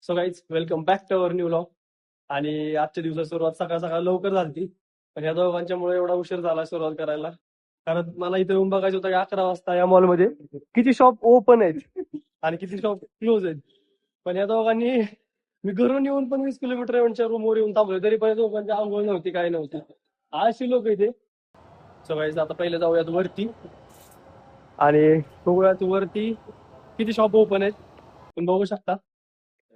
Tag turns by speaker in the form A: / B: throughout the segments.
A: So guys welcome back to our new vlog. आणि आजच्या दिवसात सुरुवात सकाळ सकाळ लवकर झाली, पण या दोघांच्यामुळे एवढा उशीर झाला सुरुवात करायला. कारण मला इथे येऊन बघायचं होतं की 11 वाजता या मॉलमध्ये किती शॉप ओपन आहेत आणि किती शॉप क्लोज आहेत. पण या दोघांनी, मी घरून येऊन पण 20 किलोमीटर रूमवर येऊन थांबलोय, तरी पण या दोघांची आंघोळ नव्हती, काय नव्हती. अशी लोक इथे. सो गाईज आता पहिले जाऊयात वरती आणि बघूयात वरती किती शॉप ओपन आहेत. तुम्ही बघू शकता,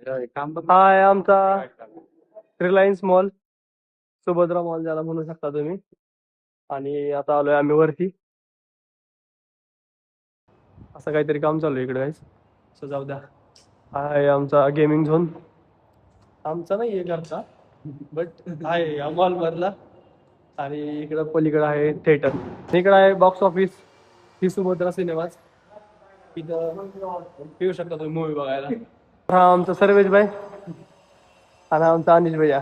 A: हा आहे आमचा रिलायन्स मॉल, सुभद्रा मॉल ज्याला म्हणू शकता तुम्ही. आणि आता आलोय आम्ही वरती. असं काहीतरी काम चालू आहे इकडे गाईस, सो जाऊ द्या. हा आहे आमचा गेमिंग झोन, आमचा नाही आहे घरचा, बट आहे या मॉल मधला. आणि इकडं पलीकडे आहे थिएटर, इकडे आहे बॉक्स ऑफिस, ही सुभद्रा सिनेमाज. इथं येऊ शकता तुम्ही मूवी बघायला. हा आमचा सर्वेश भाई आणि आमचा अनिश भैया.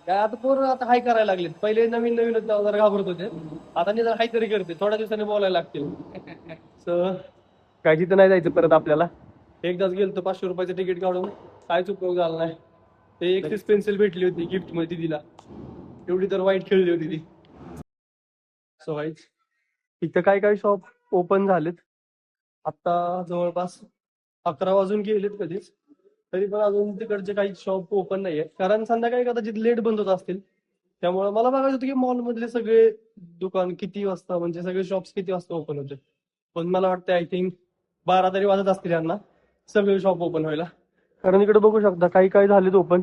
A: काय आता पोरं आता हाय करायला लागलेत, पहिले नवीन नवीन जरा घाबरत होते, आता निदान हाय तरी करते, थोड्या दिवसांनी बोलायला लागतील. सो काय तिथं नाही जायचं परत आपल्याला. एकदाच गेलतो 500 रुपयाचं तिकीट काढून, काहीच उपयोग झाला नाही. ते एक पेन्सिल भेटली होती गिफ्ट मध्ये दिदीला, एवढी तर वाईट खेळली होती ती. सो वाईट इथं काय काय शॉप ओपन झालेत. आता जवळपास 11 वाजून गेलेत कधीच, तरी पण अजून तिकडचे काही शॉप ओपन नाहीये, कारण संध्याकाळी कदाचित लेट बंद होत असतील. त्यामुळे मला बघायचं होतं की मॉल मधले सगळे दुकान किती वाजता, म्हणजे सगळे शॉप्स किती वाजता ओपन होते. पण मला वाटतं आय थिंक 12 तरी वाजत असतील यांना सगळे शॉप ओपन व्हायला. कारण इकडे बघू शकता काही काही झालेत ओपन,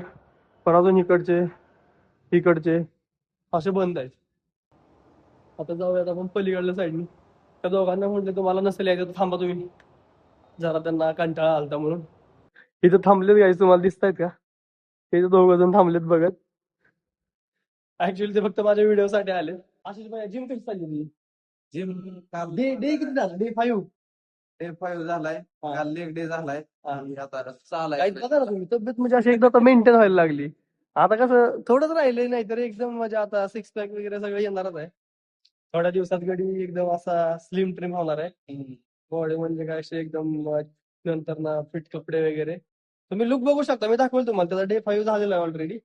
A: पण अजून इकडचे असे बंद आहेत. आता जाऊयात आपण पलीकडल्या साईडनी. त्या दोघांना म्हटलं तुम्हाला नसेल यायचं तर थांबा तुम्ही, जरा त्यांना कंटाळा आलता म्हणून. इथं थांबलेत गाईस, तुम्हाला दिसत आहेत का? इथं 2 जण थांबलेत बघत. ऍक्च्युअली ते फक्त माझ्या व्हिडिओ साठी आले. आशिष भाई जिम कशी चालली तुझी?
B: जिम काल
A: डे डे किती झाला? डे 5.
B: डे 5 झालाय, काल लेग डे झालाय आणि आता चालाय.
A: काही बघा ना तुम्ही, तब्येत म्हणजे अशी एकदा मेंटेन व्हायला लागली. आता कसं थोडंच राहिलंय, नाही तर एकदम म्हणजे आता 6 पॅक वगैरे सगळं येणारच आहे. थोड्या दिवसात गडी एकदम असा स्लिम ट्रिम होणार आहे. बॉडी म्हणजे काय अशी एकदम नंतर ना फिट कपडे वगैरे. तुम्ही लुक बघू शकता, मी दाखवेल तुम्हाला. त्याचा डे 5 झालेला आहे ऑलरेडी.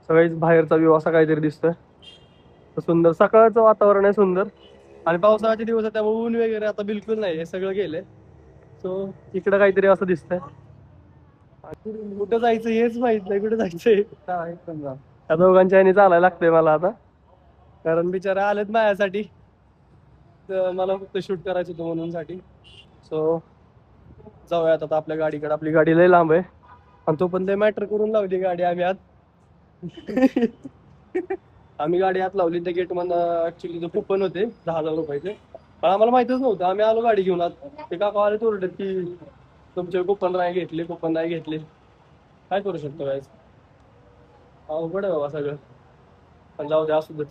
A: सगळीच बाहेरचा व्ह्यू असा काहीतरी दिसतोय, सुंदर सकाळचं वातावरण आहे सुंदर. आणि पावसाळ्याचे दिवस आहे त्यामुळे ऊन वगैरे आता बिलकुल नाही, हे सगळं गेले. सो इकडं काहीतरी असं दिसतंय. कुठं जायचं हेच माहित नाही, कुठे जायचंय. त्या दोघांच्या ह्याने चालायला लागतंय मला आता, कारण बिचारा आलेत माझ्यासाठी, तर मला फक्त शूट करायचं होतं म्हणून साठी. सो जाऊयात आता आपल्या गाडीकडे. आपली गाडी लय लांब आहे आणि तो पण लय मॅटर करून लावली गाडी आम्ही आत. आम्ही गाडी आत लावली, त्या गेट मधनं ऍक्च्युली जो कुपन होते 10,000 रुपयाचे, पण आम्हाला माहितच नव्हतं. आम्ही आलो गाडी घेऊन आत, ते काका आले ओरडत की तुमचे कुपन नाही घेतले. काय करू शकतो काय, अवघड आहे बाबा सगळं. पण जाऊ द्या, असू देत.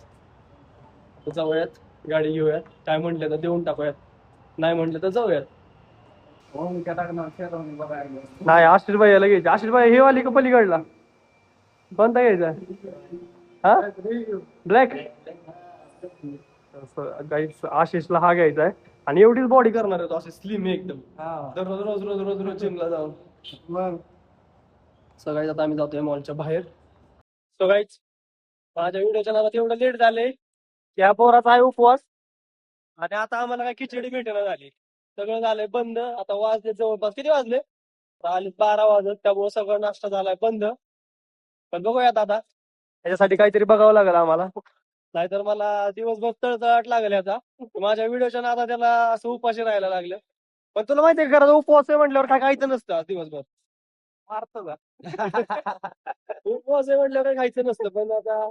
A: आता जाऊयात, गाडी घेऊयात. काय म्हटलं तर देऊन टाकूयात, नाही म्हटलं तर जाऊयात. नाही आशिष भाई याला घ्यायचे. आशिष भाई हे वाली का पलीकडला कोणता घ्यायचा? हा ब्लॅक. गाईस आशिषला हा घ्यायचा आहे, आणि एवढीच बॉडी करणार आहे तो, असे स्लिम एकदम. दररोज रोज रोज रोज रोज जिमला जाऊन. सगळ्यात आता आम्ही जातोय मॉलच्या बाहेर. सो गाईज माझ्या व्हिडिओच्या नावात एवढं लेट झालंय, या पोराचा आहे उपवास, आणि आता आम्हाला काय खिचडी भेटेना झाली. सगळं झालंय बंद. आता वाजले जवळपास, किती वाजले? आले 12 वाजत, त्यामुळे सगळं नाश्ता झालाय बंद. पण बघूयात आता, त्याच्यासाठी काहीतरी बघावं लागेल आम्हाला, नाहीतर मला दिवसभर तळतळाट लागेल ह्याचा. माझ्या व्हिडिओच्या नादा त्याला असं उपाशी राहायला लागलं. पण तुला माहितीये घराचा उपवास आहे म्हटल्यावर काय खायचं नसतं आज दिवसभर. मारतो का? उपवास आहे म्हटल्यावर काय खायचं नसतं, पण आता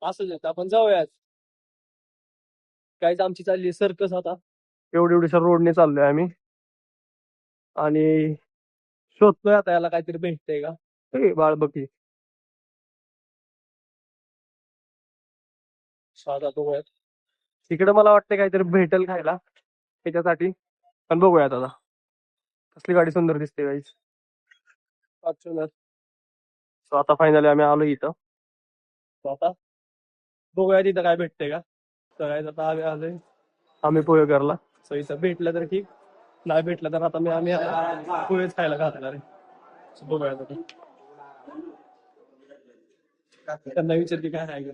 A: असं देत आपण जाऊयात. काहीच आमची चालली सर्कस आता, एवढ्या रोडने चाललोय आम्ही, आणि शोधतोय आता याला काहीतरी भेटतंय का. ए बाळ बघी साधा बघूयात. तिकडे मला वाटतं काहीतरी भेटेल खायला त्याच्यासाठी, पण बघूयात आता. कसली गाडी सुंदर दिसते गाईस, फॉर्च्युनर. सो आता फायनली आम्ही आलो इथं. सो आता बघूयात इथं काय भेटतंय का. सगळ्यात आता आम्ही आलोय आम्ही पोहे करला. सो इथं भेटलं तर ठीक, नाही भेटलं तर आता आम्ही पोहेच खायला घालणार आहे. So, बघूया आता ते. त्यांना विचारते काय आहे का.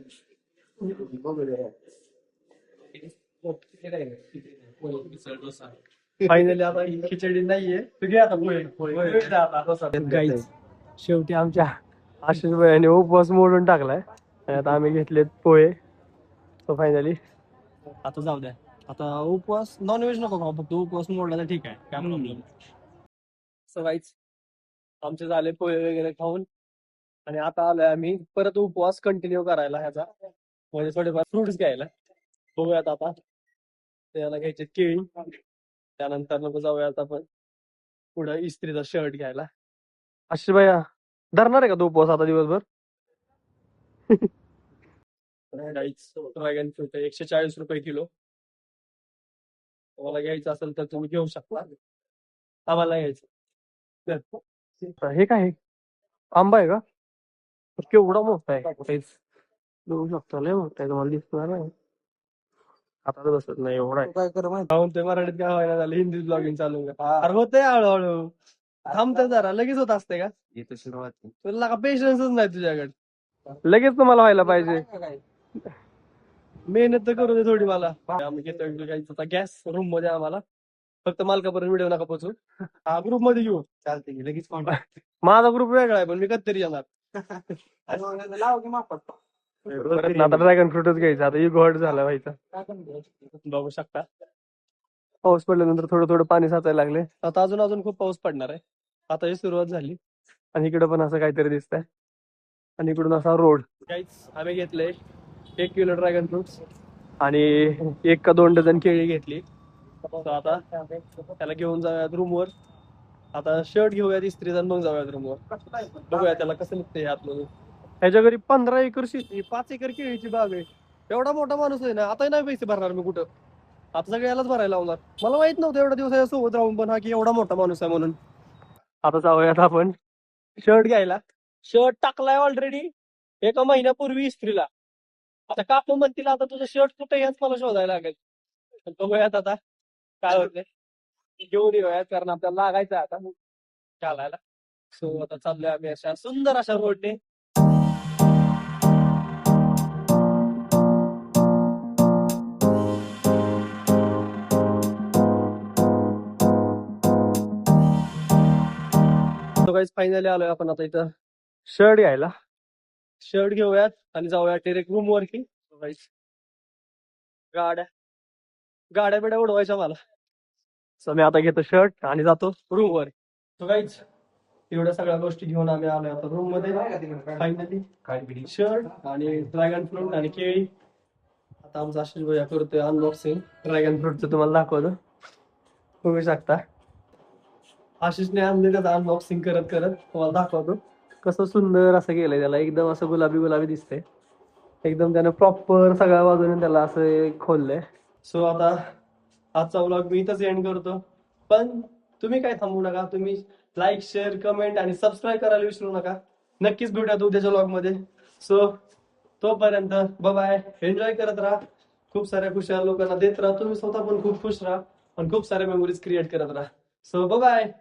A: फायनली आता ही खिचडी नाहीये, तू घे आता पोहे. गाईच शेवटी आमच्या आशिष भाईने उपवास मोडून टाकलाय आणि आता आम्ही घेतलेत पोहे. सो फायनली आता जाऊ द्या, आता उपवास नॉनव्हेज नको खाऊ, फक्त उपवास मोडला तर ठीक आहे, काय प्रॉब्लेम. सो गाईच आमचे झाले पोहे वगैरे खाऊन आणि आता आलोय आम्ही परत उपवास कंटिन्यू करायला ह्याचा, म्हणजे थोडेफार फ्रुट्स घ्यायला. बघूयात आता त्याला घ्यायचे केळी, त्यानंतर नको जाऊयात आपण पुढे इस्त्रीचा शर्ट घ्यायला. आशिष भैया धरणार आहे का तो उपवास आता दिवसभर? ड्रॅगन फ्रूट 140 रुपये किलो. तुम्हाला घ्यायचं असेल तर तुम्ही घेऊ शकता, आम्हाला घ्यायचं. हे काय आहे? आंबा आहे का? केवढा मोठा आहे, बघू शकतो, लय मोठा आहे, तुम्हाला दिसणार नाही आता तर बसत नाही एवढा आहे.
B: काय कर माहिती
A: म्हणतोय मराठीत काय व्हायला झालं, हिंदीत ब्लॉगिंग चालू का? अरे होतंय हळूहळू, थांबतंय जरा, लगेच होत असते का?
B: येतो सुरुवात
A: तुला का पेशन्सच नाही तुझ्याकडे, लगेच तुम्हाला व्हायला पाहिजे. मेहनत तर करू दे थोडी मला. आम्ही घेतो गॅस रूम मध्ये, आम्हाला फक्त मालकापर्यंत व्हिडिओ नका पोचू. हा ग्रुप मध्ये घेऊ,
B: चालते की लगेच कॉन्टॅक्ट
A: माझा ग्रुप वेगळा आहे पण मी कधीतरी येणार.
B: लाव की मापात.
A: आता ड्रॅगन फ्रूटच घ्यायचा, आता ही गोड झाला व्हायचा. बघू शकता पाऊस पडल्यानंतर थोडं थोडं पाणी साचायला लागले. आता अजून अजून खूप पाऊस पडणार आहे, आता ही सुरुवात झाली. आणि इकडं पण असं काहीतरी दिसतंय आणि इकडून असा रोड. काहीच आम्ही घेतले 1 किलो ड्रॅगन फ्रुट्स आणि 1 का 2 डझन केळी घेतली. तर आता त्याला घेऊन जाऊयात रूमवर. आता शर्ट घेऊयात इस्त्रीचा, मग जाऊयात रूमवर. बघूया त्याला कसं निघतंय आतमधून. ह्याच्या घरी 15 एकर शेती, 5 एकर केळीची बाग आहे. एवढा मोठा माणूस आहे ना, आता नाही पैसे भरणार मी कुठं, आता सगळ्यालाच भरायला लावणार. मला माहित नव्हतं एवढा दिवस सोबत राहून पण हा की एवढा मोठा माणूस आहे म्हणून. आता जाऊयात आपण शर्ट घ्यायला. शर्ट टाकलाय ऑलरेडी 1 महिन्यापूर्वी इस्त्रीला. आता काकू म्हणतील आता तुझं शर्ट कुठे याच मला शोधायला लागेल. बघूयात आता काय होतंय, घेऊन येऊयात कारण आपल्याला लागायचं आहे आता घालायला. सो आता चाललोय आम्ही अशा सुंदर अशा रोडने. फायनली आलोय आपण आता इथं शर्ट घ्यायला. शर्ट घेऊयात आणि जाऊयात डायरेक्ट रूम वरती. गाड्या गाड्या बिड्या उडवायच्या मला. सो मी आता घेतो शर्ट आणि जातो रूम वर. सो गाईज एवढ्या सगळ्या गोष्टी घेऊन आम्ही आलोय आता रूम मध्ये. फायनली शर्ट आणि ड्रॅगन फ्रूट आणि केळी. आता आमचा आशिष भैया करतोय अनबॉक्सिंग ड्रॅगन फ्रूटचं, तुम्हाला दाखवतो, बघू शकता. आशिषने आणले त्याचं अनबॉक्सिंग करत करत तुम्हाला दाखवतो कसं सुंदर असं केलंय त्याला, एकदम असं गुलाबी गुलाबी दिसतंय एकदम. त्यानं प्रॉपर सगळ्या बाजूने त्याला असं खोललंय. सो आता आजचा व्लॉग मी इथंच एंड करतो, पण तुम्ही काय थांबू नका, तुम्ही लाईक शेअर कमेंट आणि सबस्क्राईब करायला विसरू नका. नक्कीच भेटूयात उद्याच्या व्लॉग मध्ये. सो तोपर्यंत बाय, एन्जॉय करत राहा, खूप साऱ्या खुशाल लोकांना देत राहा, तुम्ही स्वतः पण खूप खुश राहा आणि खूप साऱ्या मेमोरीज क्रिएट करत राहा. So bye.